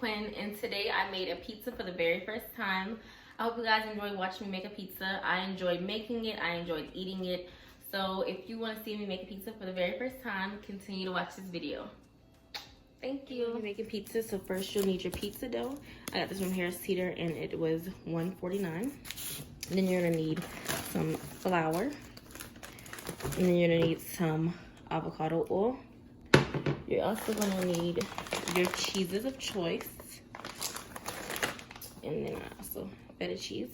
Quinn, and today I made a pizza for the very first time. I hope you guys enjoy watching me make a pizza. I enjoyed making it, I enjoyed eating it. So if you want to see me make a pizza for the very first time, continue to watch this video. Thank you. You're making pizza, so first you'll need your pizza dough. I got this from Harris Teeter and it was $1.49. Then you're gonna need some flour. And then you're gonna need some avocado oil. You're also gonna need your cheeses of choice. And then also feta cheese.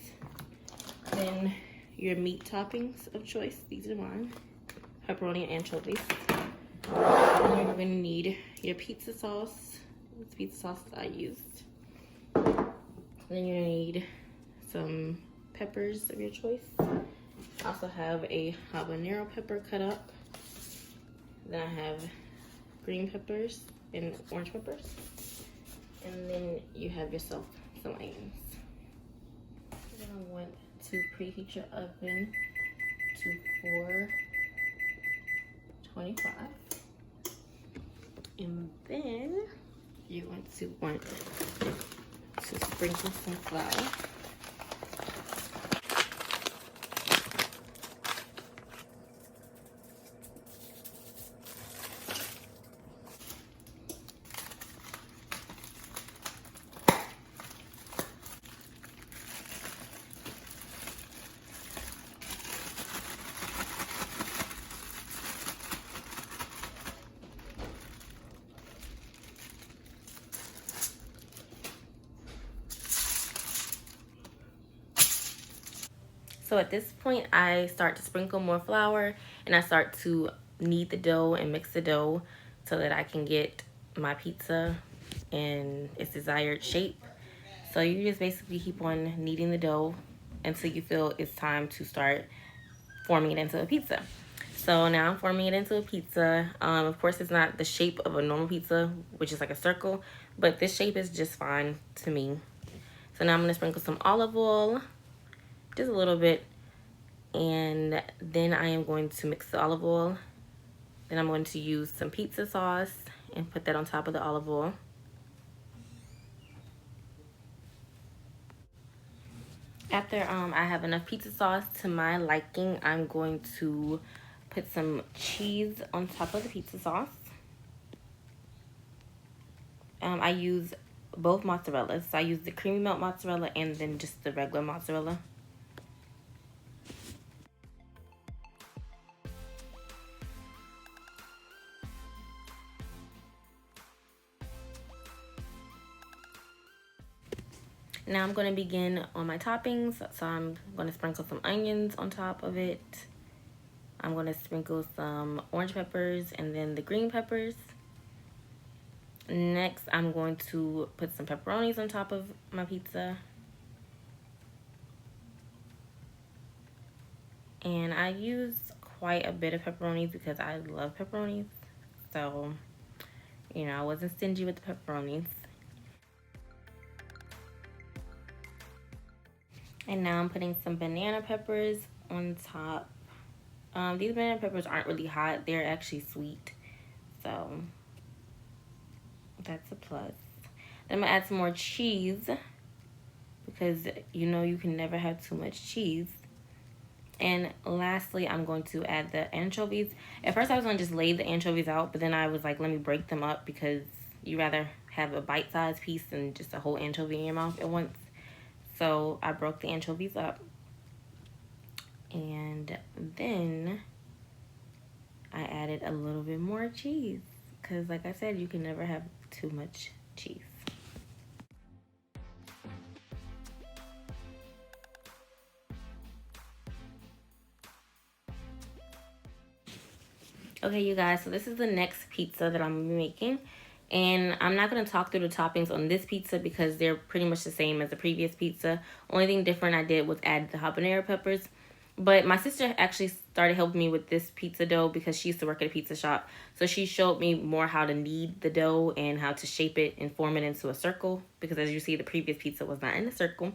Then your meat toppings of choice. These are mine. Pepperoni and anchovies. And you're gonna need your pizza sauce. This pizza sauce I used. Then you're gonna need some peppers of your choice. I also have a habanero pepper cut up. Then I have green peppers and orange peppers. And then you have yourself some onions. You're gonna want to preheat your oven to 425. And then you're going to want to sprinkle some flour. So at this point, I start to sprinkle more flour and I start to knead the dough and mix the dough so that I can get my pizza in its desired shape. So you just basically keep on kneading the dough until you feel it's time to start forming it into a pizza. So now I'm forming it into a pizza. Of course, it's not the shape of a normal pizza, which is like a circle, but this shape is just fine to me. So now I'm gonna sprinkle some olive oil, just a little bit, and then I am going to mix the olive oil. Then I'm going to use some pizza sauce and put that on top of the olive oil. After I have enough pizza sauce to my liking, I'm going to put some cheese on top of the pizza sauce. I use both mozzarellas. So I use the creamy melt mozzarella and then just the regular mozzarella. Now I'm going to begin on my toppings. So I'm going to sprinkle some onions on top of it. I'm going to sprinkle some orange peppers and then the green peppers. Next, I'm going to put some pepperonis on top of my pizza. And I use quite a bit of pepperonis because I love pepperonis. So, you know, I wasn't stingy with the pepperonis. And now I'm putting some banana peppers on top. These banana peppers aren't really hot. They're actually sweet. So that's a plus. Then I'm going to add some more cheese because you know you can never have too much cheese. And lastly, I'm going to add the anchovies. At first, I was going to just lay the anchovies out, but then I was like, let me break them up because you rather have a bite-sized piece than just a whole anchovy in your mouth at once. So I broke the anchovies up. And then I added a little bit more cheese because like I said, you can never have too much cheese. Okay, you guys, so this is the next pizza that I'm making. And I'm not going to talk through the toppings on this pizza because they're pretty much the same as the previous pizza. Only thing different I did was add the habanero peppers. But my sister actually started helping me with this pizza dough because she used to work at a pizza shop. So she showed me more how to knead the dough and how to shape it and form it into a circle. Because as you see, the previous pizza was not in a circle.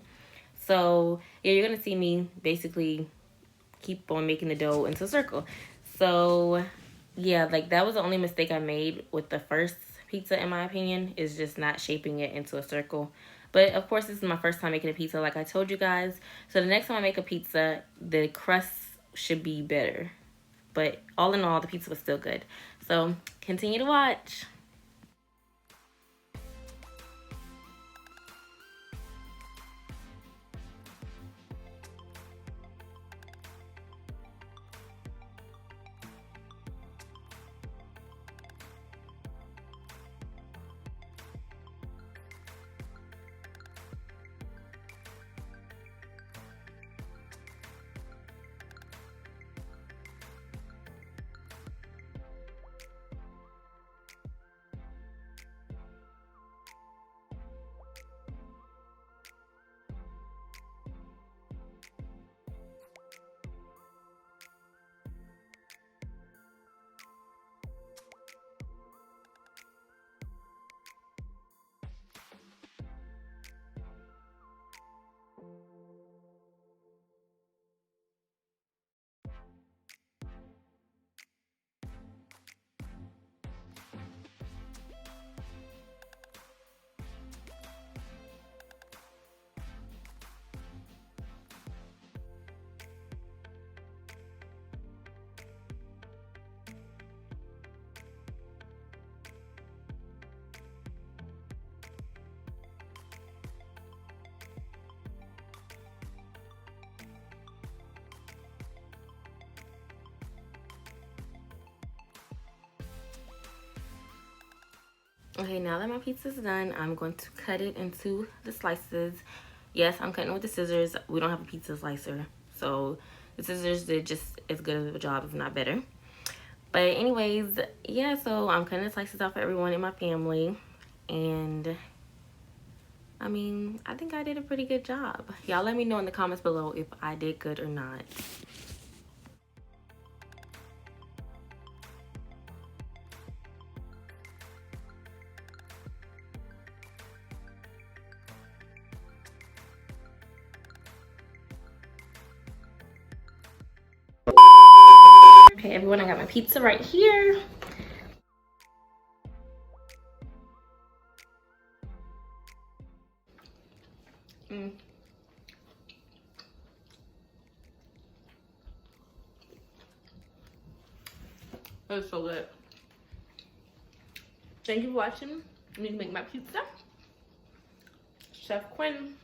So yeah, you're going to see me basically keep on making the dough into a circle. So yeah, like that was the only mistake I made with the first pizza, in my opinion, is just not shaping it into a circle. But of course, this is my first time making a pizza, like I told you guys. So the next time I make a pizza, the crust should be better. But all in all, the pizza was still good. So continue to watch. Okay, now that my pizza's done, I'm going to cut it into the slices. Yes, I'm cutting with the scissors. We don't have a pizza slicer, so the scissors did just as good of a job, if not better. But anyways, yeah, so I'm cutting the slices out for everyone in my family. And I mean, I think I did a pretty good job. Y'all let me know in the comments below if I did good or not. Okay, everyone, I got my pizza right here. It's so good. Thank you for watching. I'm gonna make my pizza. Chef Quinn.